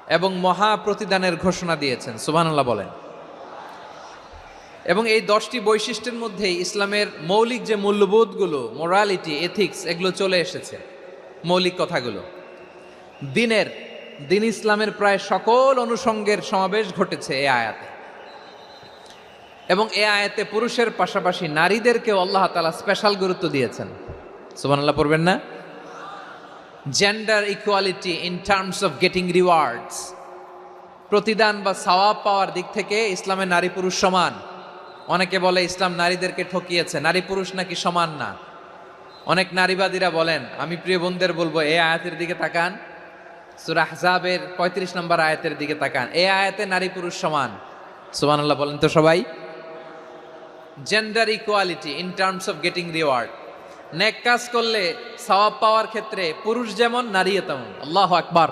এবং মহা প্রতিদানের ঘোষণা দিয়েছেন। সুবহানাল্লাহ বলেন। এবং এই 10টি বৈশিষ্ট্যের মধ্যে ইসলামের মৌলিক যে মূল্যবোধগুলো, মোরালিটি, এথিক্স, এগুলো চলে এসেছে। মৌলিক কথাগুলো দিন ইসলামের প্রায় সকল অনুষঙ্গের সমাবেশ ঘটেছে এই আয়াতে। এবং এই আয়াতে পুরুষের পাশাপাশি নারীদেরকেও আল্লাহ তাআলা স্পেশাল গুরুত্ব দিয়েছেন। সুবহানাল্লাহ পড়বেন না? Gender equality in terms of getting rewards, প্রতিদান বা সওয়াব পাওয়ার দিক থেকে ইসলামে নারী পুরুষ সমান। অনেকে বলে ইসলাম নারীদেরকে ঠকিয়েছে, নারী পুরুষ নাকি সমান না। অনেক নারীবাদীরা বলেন, আমি প্রিয় বোনদের বলবো এই আয়াতের দিকে তাকান, সূরা আহজাবের 35 নম্বর আয়াতের দিকে তাকান। এই আয়াতে নারী পুরুষ সমান। সুবহানাল্লাহ বলেন তো সবাই। Gender equality in terms of getting reward, নেক কাজ করলে সওয়াব পাওয়ার ক্ষেত্রে পুরুষ যেমন নারীও তেমন। আল্লাহু আকবার।